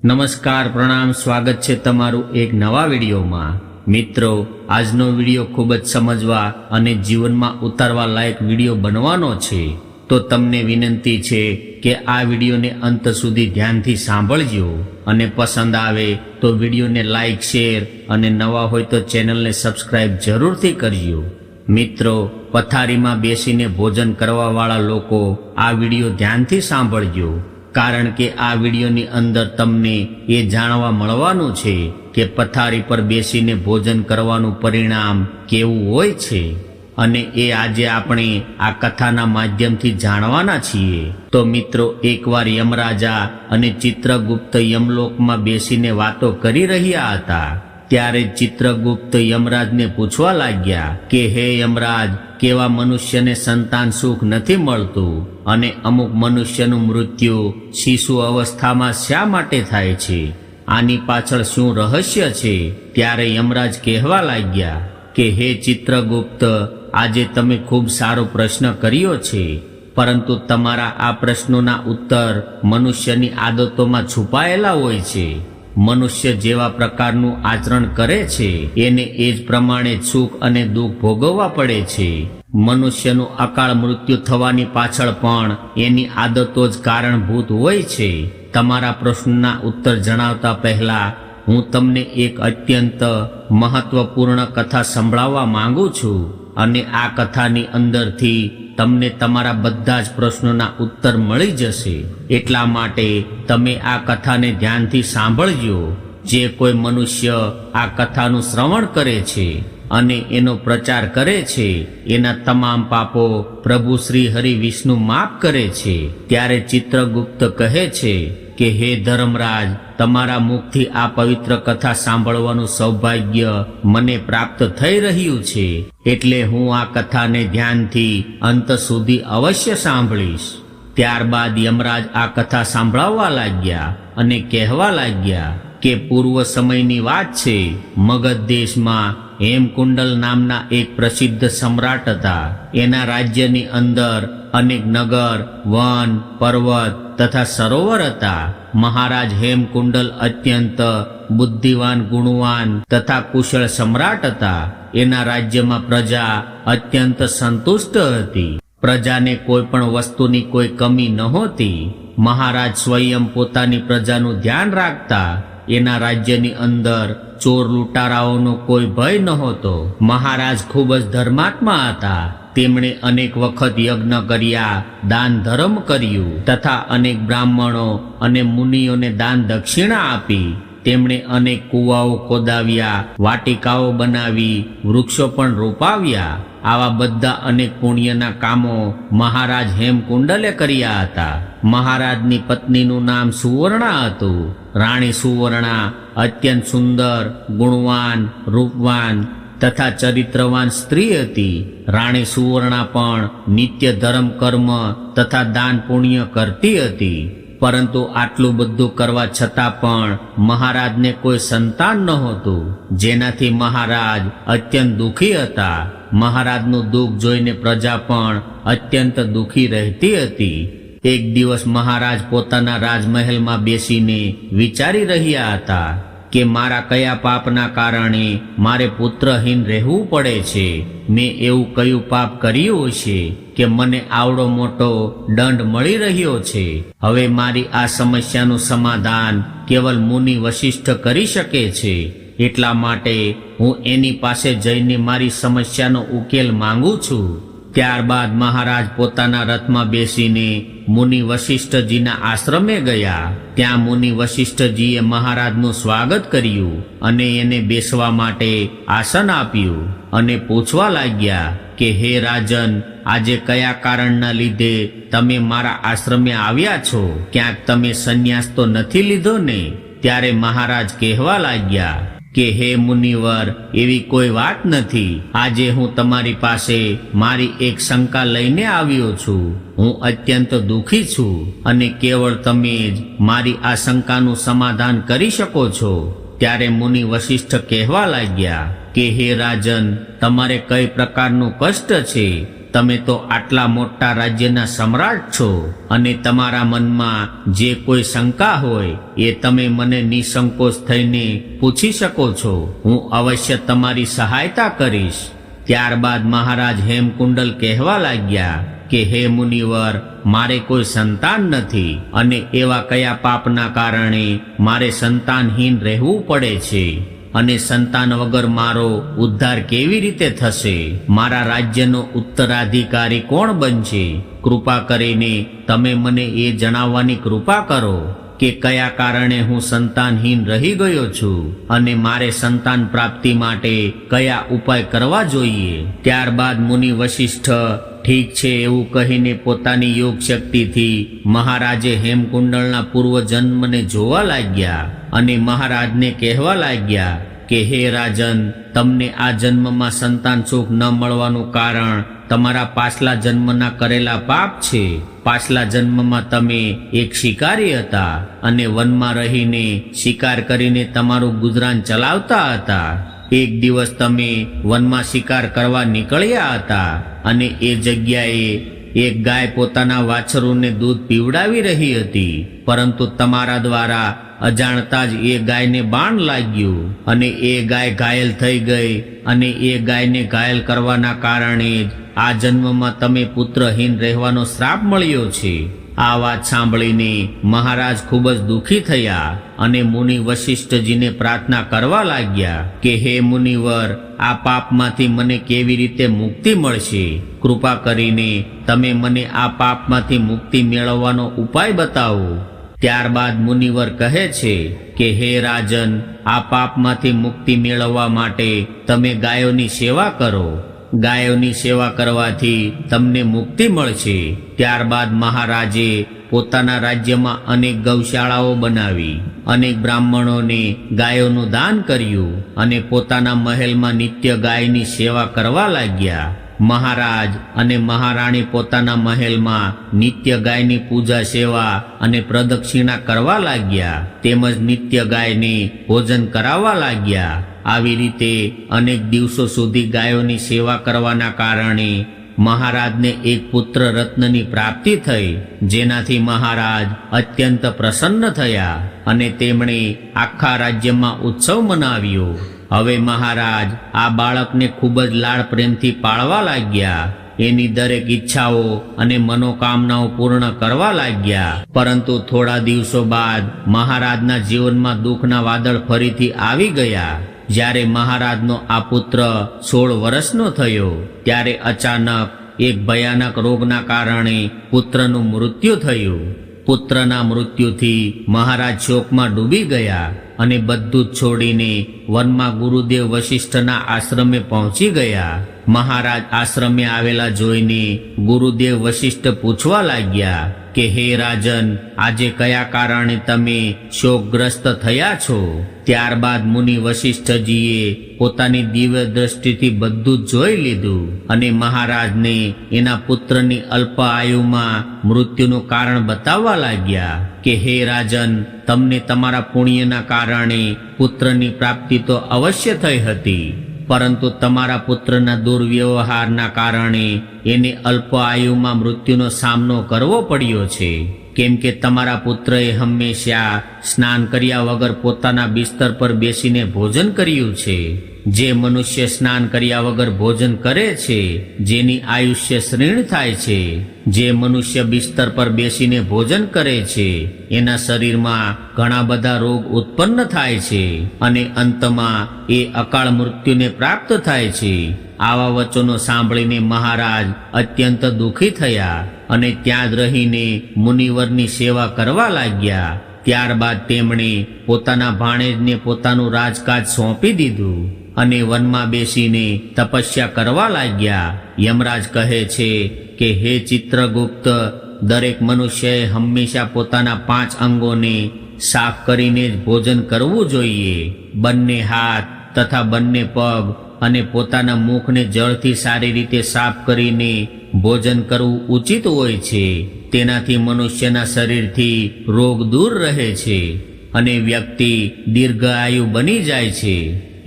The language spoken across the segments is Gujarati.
નમસ્કાર, પ્રણામ, સ્વાગત છે તમારું એક નવા વિડીયોમાં। મિત્રો, આજનો વિડીયો ખૂબ જ સમજવા અને જીવનમાં ઉતારવા લાયક વિડીયો બનવાનો છે, તો તમને વિનંતી છે કે આ વિડીયોને અંત સુધી ધ્યાનથી સાંભળજો અને પસંદ આવે તો વિડીયોને લાઈક, શેર અને નવા હોય તો ચેનલને સબસ્ક્રાઇબ જરૂરથી કરજો। મિત્રો, પથારીમાં બેસીને ભોજન કરવાવાળા લોકો આ વિડીયો ધ્યાનથી સાંભળજો, કારણ કે આ વિડીયોની અંદર તમને એ જાણવા મળવાનું છે કે પથારી પર બેસીને ભોજન કરવાનું પરિણામ કેવું હોય છે, અને એ આજે આપણે આ કથાના માધ્યમથી જાણવાના છીએ। તો મિત્રો, એકવાર યમરાજા અને ચિત્રગુપ્ત યમલોકમાં બેસીને વાતો કરી રહ્યા હતા। ત્યારે ચિત્રગુપ્ત યમરાજને પૂછવા લાગ્યા કે હે યમરાજ, કેવા મનુષ્યને સંતાન સુખ નથી મળતું અને અમુક મનુષ્યનું મૃત્યુ શિશુ અવસ્થામાં શા માટે થાય છે? આની પાછળ શું રહસ્ય છે? ત્યારે યમરાજ કહેવા લાગ્યા કે હે ચિત્રગુપ્ત, આજે તમે ખૂબ સારો પ્રશ્ન કર્યો છે, પરંતુ તમારા આ પ્રશ્નોના ઉત્તર મનુષ્યની આદતોમાં છુપાયેલા હોય છે। મનુષ્ય જેવા પ્રકારનું આચરણ કરે છે એને એ જ પ્રમાણે સુખ અને દુઃખ ભોગવવા પડે છે। મનુષ્યનું અકાળ મૃત્યુ થવાની પાછળ પણ એની આદતો જ કારણભૂત હોય છે। તમારા પ્રશ્નના ઉત્તર જણાવતા પહેલા હું તમને એક અત્યંત મહત્વપૂર્ણ કથા સંભળાવવા માંગુ છું, અને આ કથાની અંદરથી તમને તમારા બધા જ પ્રશ્નોના ઉત્તર મળી જશે। એટલા માટે તમે આ કથાને ધ્યાનથી સાંભળજો। જે કોઈ મનુષ્ય આ કથાનું શ્રવણ કરે છે અને એનો પ્રચાર કરે છે, એના તમામ પાપો પ્રભુ શ્રી હરિ વિષ્ણુ માફ કરે છે। ત્યારે ચિત્રગુપ્ત કહે છે કે હે ધર્મરાજ, તમારા મુખથી આ પવિત્ર કથા સાંભળવાનું સૌભાગ્ય મને પ્રાપ્ત થઈ રહ્યું છે, એટલે હું આ કથાને ધ્યાનથી અંત સુધી અવશ્ય સાંભળીશ। ત્યારબાદ યમરાજ આ કથા સાંભળાવવા લાગ્યા અને કહેવા લાગ્યા કે પૂર્વ સમયની વાત છે। મગધ દેશમાં હેમકુંડલ નામના એક પ્રસિદ્ધ સમ્રાટ હતા। એના રાજ્યની અંદર અનેક નગર, વન, પર્વત તથા સરોવર હતા। મહારાજ હેમકુંડલ અત્યંત બુદ્ધિવાન, ગુણવાન તથા કુશળ સમ્રાટ હતા। એના રાજ્યમાં પ્રજા અત્યંત સંતુષ્ટ હતી। પ્રજાને કોઈ પણ વસ્તુની કોઈ કમી નહોતી। મહારાજ સ્વયં પોતાની પ્રજાનું ધ્યાન રાખતા। એના રાજ્યની અંદર ચોર લૂંટારાઓનો કોઈ ભય નહોતો। મહારાજ ખૂબ જ ધર્માત્મા હતા। તેમણે અનેક વખત યજ્ઞ કર્યા, દાન ધર્મ કર્યું તથા અનેક બ્રાહ્મણો અને મુનિઓને દાન દક્ષિણા આપી। તેમણે અનેક કુવાઓ ખોદાવ્યા, વાટિકાઓ બનાવી, વૃક્ષો પણ રોપાવ્યા। આવા બધા અનેક પુણ્યના કામો મહારાજ હેમકુંડલે કર્યા હતા। મહારાજની પત્નીનું નામ સુવર્ણા હતું। રાણી સુવર્ણા અત્યંત સુંદર, ગુણવાન, રૂપવાન તથા ચરિત્રવાન સ્ત્રી હતી। રાણી સુવર્ણા પણ નિત્ય ધર્મ, કર્મ તથા દાન પુણ્ય કરતી હતી। પરંતુ આટલું બધું કરવા છતાં પણ મહારાજને કોઈ સંતાન નહોતું, જેનાથી મહારાજ અત્યંત દુઃખી હતા। મહારાજનું દુઃખ જોઈને પ્રજા પણ અત્યંત દુઃખી રહેતી હતી। એક દિવસ મહારાજ પોતાના રાજમહેલમાં બેસીને વિચારી રહ્યા હતા કે મારા કયા પાપના કારણે મારે પુત્રહીન રહેવું પડે છે? મેં એવું કયું પાપ કર્યું હશે કે મને આવડો મોટો દંડ મળી રહ્યો છે? હવે મારી આ સમસ્યાનું સમાધાન કેવલ મુનિ વશિષ્ઠ કરી શકે છે। એટલા માટે હું એની પાસે જઈને મારી સમસ્યાનો ઉકેલ માંગુ છું। ત્યારબાદ મહારાજ પોતાના રથમાં બેસીને મુનિ વશિષ્ઠજીના આશ્રમે ગયા। ત્યાં મુનિ વશિષ્ઠજીએ મહારાજનું સ્વાગત કર્યું અને એને બેસવા માટે આસન આપ્યું અને પૂછવા લાગ્યા કે હે રાજન, આજે કયા કારણના લીધે તમે મારા આશ્રમે આવ્યા છો? ક્યાંક તમે સંન્યાસ તો નથી લીધો ને? ત્યારે મહારાજ કહેવા લાગ્યા કે હે મુનિવર, એવી કોઈ વાત નથી। આજે હું તમારી પાસે મારી એક શંકા લઈને આવ્યો છું। હું અત્યંત દુઃખી છું અને કેવળ તમે જ મારી આ શંકાનું સમાધાન કરી શકો છો। ત્યારે મુનિ વશિષ્ઠ કહેવા લાગ્યા કે હે રાજન, તમારે કઈ પ્રકારનું કષ્ટ છે તમે તો આટલા મોટા રાજ્યના સમ્રાટ છો અને તમારા મનમાં જે કોઈ શંકા હોય એ તમે મને નિસંકોચ થઈને પૂછી શકો છો. હું અવશ્ય તમારી સહાયતા કરીશ. ત્યારબાદ મહારાજ હેમકુંડલ કહેવા લાગ્યા કે હે મુનિવર, મારે કોઈ સંતાન નથી અને એવા કયા પાપના કારણે મારે સંતાનહીન રહેવું પડે છે અને સંતાન વગર મારો ઉદ્ધાર કેવી રીતે થશે? મારા રાજ્યનો ઉત્તરાધિકારી કોણ બનશે? કૃપા કરીને તમે મને એ જણાવવાની કૃપા કરો કે કયા કારણે હું સંતાનહીન રહી ગયો છું અને મારે સંતાન પ્રાપ્તિ માટે કયા ઉપાય કરવા જોઈએ. ત્યારબાદ મુનિ વશિષ્ઠ ઠીક છે એવું કહીને પોતાની યોગ શક્તિથી મહારાજે હેમકુંડળના પૂર્વ જન્મને જોવા લાગ્યા અને મહારાજને કહેવા લાગ્યા કે હે રાજન, તમને આ જન્મમાં સંતાન સુખ ન મળવાનું કારણ તમારા પાછલા જન્મના કરેલા પાપ છે. પાછલા જન્મમાં તમે એક શિકારી હતા અને વનમાં રહીને શિકાર કરીને તમારું ગુજરાન ચલાવતા હતા. એક દિવસ તમે વનમાં શિકાર કરવા નીકળ્યા હતા અને એ જગ્યાએ એક ગાય પોતાના વાછરુને દૂધ પીવડાવી રહી હતી, પરંતુ તમારા દ્વારા અજાણતા જ એ ગાયને બાણ લાગ્યું અને એ ગાય ઘાયલ થઈ ગઈ અને એ ગાયને ઘાયલ કરવાના કારણે જ આ જન્મમાં તમે પુત્રહીન રહેવાનો શ્રાપ મળ્યો છે. આ વાત સાંભળીને મહારાજ ખૂબ જ દુઃખી થયા અને મુનિ વશિષ્ઠજીને પ્રાર્થના કરવા લાગ્યા કે હે મુનિવર, આ પાપમાંથી મને કેવી રીતે મુક્તિ મળશે? કૃપા કરીને તમે મને આ પાપમાંથી મુક્તિ મેળવવાનો ઉપાય બતાવો. ત્યારબાદ મુનિવર કહે છે કે હે રાજન, આ પાપમાંથી મુક્તિ મેળવવા માટે તમે ગાયોની સેવા કરો. ગાયોની સેવા કરવાથી તમને મુક્તિ મળશે. ત્યારબાદ મહારાજે પોતાના રાજ્યમાં અનેક ગૌશાળાઓ બનાવી, અનેક બ્રાહ્મણોને ગાયોનું દાન કર્યું અને પોતાના મહેલમાં નિત્ય ગાયની સેવા કરવા લાગ્યા. મહારાજ અને મહારાણી પોતાના મહેલમાં નિત્ય ગાયની પૂજા સેવા અને પ્રદક્ષિણા કરવા લાગ્યા, તેમજ નિત્ય ગાયને ભોજન કરાવવા લાગ્યા. આવી રીતે અનેક દિવસો સુધી ગાયોની સેવા કરવાના કારણે મહારાજને એક પુત્ર રત્નની પ્રાપ્તિ થઈ, જેનાથી મહારાજ અત્યંત પ્રસન્ન થયા અને તેમણે આખા રાજ્યમાં ઉત્સવ મનાવ્યો. હવે મહારાજ આ બાળકને ખૂબ જ લાડ પ્રેમથી પાળવા લાગ્યા, એની દરેક ઈચ્છાઓ અને મનોકામનાઓ પૂર્ણ કરવા લાગ્યા. પરંતુ થોડા દિવસો બાદ મહારાજના જીવનમાં દુઃખના વાદળ ફરીથી આવી ગયા. જ્યારે મહારાજનો આ પુત્ર 16 વર્ષનો થયો ત્યારે અચાનક એક ભયાનક રોગના કારણે પુત્રનું મૃત્યુ થયું. પુત્રના મૃત્યુથી મહારાજ શોકમાં ડૂબી ગયા અને બધું જ છોડીને વનમાં ગુરુદેવ વશિષ્ઠના આશ્રમે પહોંચી ગયા. મહારાજ આશ્રમે આવેલા જોઈને ગુરુદેવ વશિષ્ઠ પૂછવા લાગ્યા કે હે રાજન, આજે કયા કારણે તમે શોકગ્રસ્ત થયા છો? ત્યારબાદ મુનિ વશિષ્ઠજીએ પોતાની દિવ્ય દ્રષ્ટિથી બધું જ જોઈ લીધું અને મહારાજને એના પુત્રની અલ્પ આયુમાં મૃત્યુનું કારણ બતાવવા લાગ્યા કે હે રાજન, તમને તમારા પુણ્યના કારણે પુત્રની પ્રાપ્તિ તો અવશ્ય થઈ હતી, પરંતુ તમારા પુત્રના દુર્વ્યવહારના કારણે એને અલ્પ આયુમાં મૃત્યુનો સામનો કરવો પડ્યો છે. કેમ કે તમારા પુત્રએ હંમેશા સ્નાન કર્યા વગર પોતાના બિસ્તર પર બેસીને ભોજન કર્યું છે. જે મનુષ્ય સ્નાન કર્યા વગર ભોજન કરે છે, જેની આયુષ્ય ક્ષીણ થાય છે. જે મનુષ્ય બિસ્તર પર બેસીને ભોજન કરે છે, એના શરીરમાં ઘણા બધા રોગ ઉત્પન્ન થાય છે અને અંતમાં એ અકાળ મૃત્યુને પ્રાપ્ત થાય છે. આવા વચનો સાંભળીને મહારાજ અત્યંત દુઃખી થયા અને ત્યાં જ રહીને મુનિવરની સેવા કરવા લાગ્યા. ત્યારબાદ તેમણે પોતાના ભાણેજને પોતાનું રાજકાજ સોંપી દીધું અને વનમાં બેસીને તપસ્યા કરવા લાગ્યા. યમરાજ કહે છે કે હે ચિત્રગુપ્ત, દરેક મનુષ્યએ હંમેશા પોતાના 5 અંગોને સાફ કરીને જ ભોજન કરવું જોઈએ. બંને હાથ તથા બંને પગ અને પોતાના મુખને જળથી સારી રીતે સાફ કરીને ભોજન કરવું ઉચિત હોય છે. તેનાથી મનુષ્યના શરીરથી રોગ દૂર રહે છે અને વ્યક્તિ દીર્ઘાયુ બની જાય છે.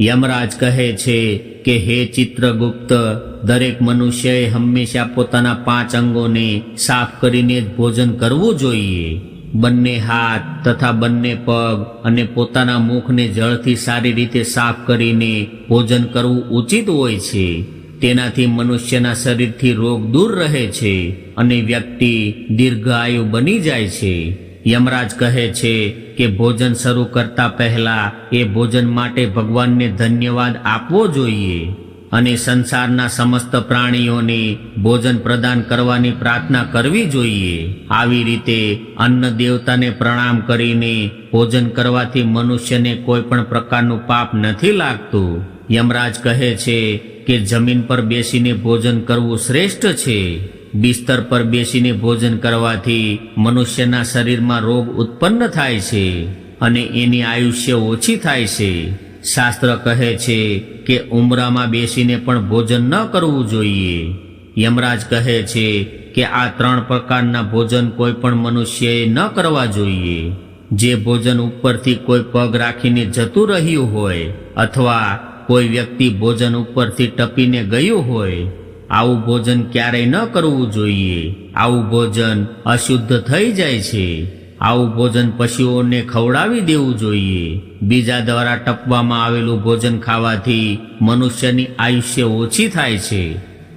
યમરાજ કહે છે કે હે ચિત્રગુપ્ત, દરેક મનુષ્યએ હંમેશા પોતાના 5 અંગોને સાફ કરીને જ ભોજન કરવું જોઈએ. બંને હાથ તથા બંને પગ અને પોતાના મુખને જળથી સારી રીતે સાફ કરીને ભોજન કરવું ઉચિત હોય છે. તેનાથી મનુષ્યના શરીરથી રોગ દૂર રહે છે અને વ્યક્તિ દીર્ઘાયુ બની જાય છે. યમરાજ કહે છે કે ભોજન શરૂ કરતા પહેલા એ ભોજન માટે ભગવાનને ધન્યવાદ આપવો જોઈએ અને સંસારના સમસ્ત પ્રાણીઓને ભોજન પ્રદાન કરવાની પ્રાર્થના કરવી જોઈએ. આવી રીતે અન્ન દેવતાને પ્રણામ કરીને ભોજન કરવાથી મનુષ્યને કોઈ પણ પ્રકારનું પાપ નથી લાગતું. યમરાજ કહે છે કે જમીન પર બેસીને ભોજન કરવું શ્રેષ્ઠ છે. બિસ્તર પર બેસીને ભોજન કરવાથી મનુષ્યના શરીરમાં રોગ ઉત્પન્ન થાય છે અને એની આયુષ્ય ઓછી થાય છે. શાસ્ત્ર કહે છે કે ઉંબરામાં બેસીને પણ ભોજન ન કરવું જોઈએ. યમરાજ કહે છે કે આ 3 પ્રકારના ભોજન કોઈ પણ મનુષ્યએ ન કરવા જોઈએ. જે ભોજન ઉપરથી કોઈ પગ રાખીને જતું રહ્યું હોય અથવા કોઈ વ્યક્તિ ભોજન ઉપરથી ટપીને ગયું હોય, આવું ભોજન ક્યારેય ન કરવું જોઈએ. આવું ભોજન અશુદ્ધ થઈ જાય છે. આવું ભોજન પશુઓને ખવડાવી દેવું જોઈએ. બીજા દ્વારા ટપવામાં આવેલું ભોજન ખાવાથી મનુષ્યની આયુષ્ય ઓછી થાય છે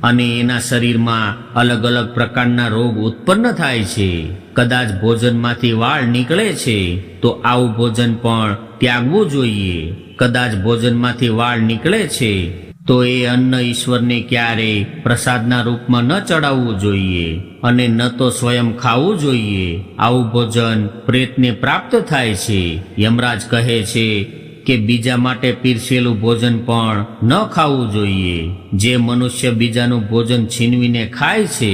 અને એના શરીરમાં અલગ અલગ પ્રકારના રોગ ઉત્પન્ન થાય છે. કદાચ ભોજનમાંથી વાળ નીકળે છે તો આવું ભોજન પણ ત્યાગવું જોઈએ. કદાચ ભોજનમાંથી વાળ નીકળે છે તો એ અન્ન ઈશ્વરને ક્યારેય પ્રસાદના રૂપમાં ન ચડાવવું જોઈએ અને ન તો સ્વયં ખાવું જોઈએ. આવું ભોજન પ્રેતને પ્રાપ્ત થાય છે. યમરાજ કહે છે કે બીજા માટે પીરસેલું ભોજન પણ ન ખાવું જોઈએ. જે મનુષ્ય બીજાનું ભોજન છીનવીને ખાય છે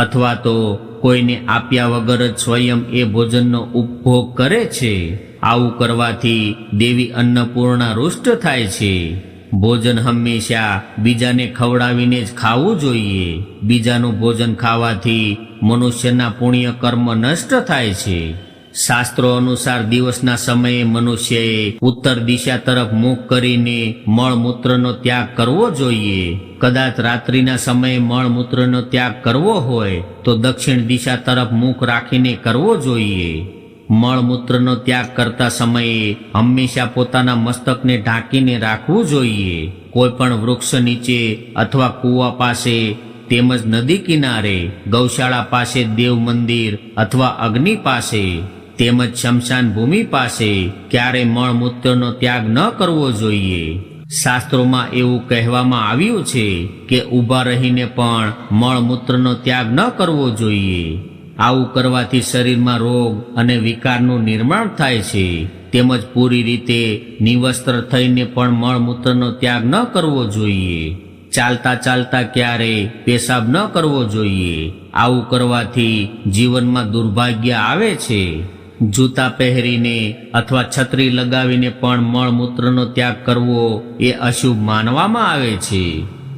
અથવા તો કોઈને આપ્યા વગર જ સ્વયં એ ભોજનનો ઉપભોગ કરે છે, આવું કરવાથી દેવી અન્નપૂર્ણા રૂષ્ટ થાય છે. ભોજન હંમેશા બીજાને ખવડાવીને જ ખાવું જોઈએ. બીજાનું ભોજન ખાવાથી મનુષ્યના પુણ્ય કર્મ નષ્ટ થાય છે. શાસ્ત્રો અનુસાર દિવસના સમયે મનુષ્યએ ઉત્તર દિશા તરફ મુખ કરીને મળમૂત્રનો ત્યાગ કરવો જોઈએ. કદાચ રાત્રિના સમયે મળમૂત્રનો ત્યાગ કરવો હોય તો દક્ષિણ દિશા તરફ મુખ રાખીને કરવો જોઈએ. મળમૂત્રનો ત્યાગ કરતા સમયે હંમેશા પોતાના મસ્તકને ઢાંકીને રાખવું જોઈએ. કોઈ પણ વૃક્ષ નીચે અથવા કૂવા પાસે તેમજ નદી કિનારે, ગૌશાળા પાસે, દેવ મંદિર અથવા અગ્નિ પાસે તેમજ શમશાન ભૂમિ પાસે ક્યારેય મળમૂત્રનો ત્યાગ ન કરવો જોઈએ. શાસ્ત્રોમાં એવું કહેવામાં આવ્યું છે કે ઊભા રહીને પણ મળમૂત્રનો ત્યાગ ન કરવો જોઈએ. આવું કરવાથી શરીરમાં રોગ અને વિકારનું નિર્માણ થાય છે. તેમજ પૂરી રીતે નિવસ્ત્ર થઈને પણ મળમૂત્રનો ત્યાગ ન કરવો જોઈએ. ચાલતા ચાલતા ક્યારેય પેશાબ ન કરવો જોઈએ. આવું કરવાથી જીવનમાં દુર્ભાગ્ય આવે છે. જૂતા પહેરીને અથવા છત્રી લગાવીને પણ મળમૂત્રનો ત્યાગ કરવો એ અશુભ માનવામાં આવે છે.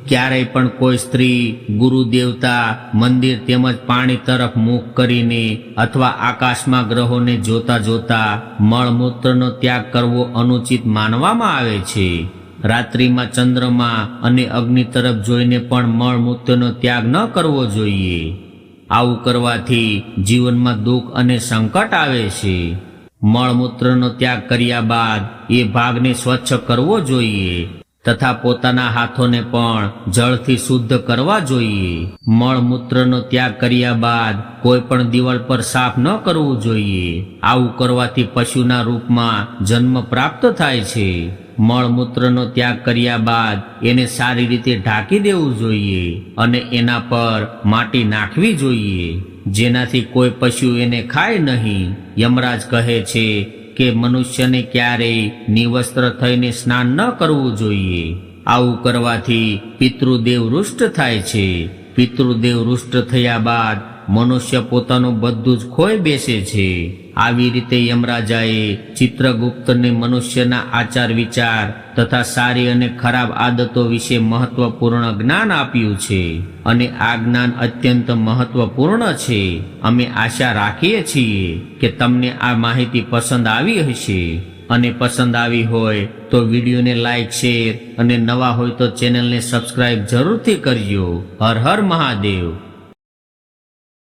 ક્યારેય પણ કોઈ સ્ત્રી ગુરુ દેવતા, મંદિર તેમજ પાણી તરફ મુખ કરીને અથવા આકાશમાં ગ્રહોને જોતા જોતા મળમૂત્રનો ત્યાગ કરવો અનુચિત માનવામાં આવે છે. રાત્રિમાં ચંદ્રમા અને અગ્નિ તરફ જોઈને પણ મળમૂત્રનો ત્યાગ ન કરવો જોઈએ. આવું કરવાથી જીવનમાં દુઃખ અને સંકટ આવે છે. મળમૂત્રનો ત્યાગ કર્યા બાદ એ ભાગને સ્વચ્છ કરવો જોઈએ તથા પોતાના હાથોને પણ જળથી શુદ્ધ કરવા જોઈએ. મળમૂત્રનો ત્યાગ કર્યા બાદ કોઈ પણ દિવાલ પર સાફ ન કરવું જોઈએ. આવું કરવાથી પશુના રૂપમાં જન્મ પ્રાપ્ત થાય છે. મળમૂત્રનો ત્યાગ કર્યા બાદ એને સારી રીતે ઢાંકી દેવું જોઈએ અને એના પર માટી નાખવી જોઈએ, જેનાથી કોઈ પશુ એને ખાય નહીં. યમરાજ કહે છે કે મનુષ્યને ક્યારેય નિવસ્ત્ર થઈને સ્નાન ન કરવું જોઈએ. આવું કરવાથી પિતૃદેવ રૂષ્ટ થાય છે. પિતૃદેવ રૂષ્ટ થયા બાદ મનુષ્ય પોતાનું બધું જ ખોઈ બેસે છે. આવી રીતે યમરાજાએ ચિત્રગુપ્તને મનુષ્યના આચાર વિચાર તથા સારી અને ખરાબ આદતો વિશે મહત્વપૂર્ણ જ્ઞાન આપ્યું છે અને આ જ્ઞાન અત્યંત મહત્વપૂર્ણ છે. અમે આશા રાખીએ છીએ કે તમને આ માહિતી પસંદ આવી હશે. અને પસંદ આવી હોય તો વિડીયોને લાઈક શેર અને નવા હોય તો ચેનલને સબસ્ક્રાઇબ જરૂરથી કરજો. હર હર મહાદેવ.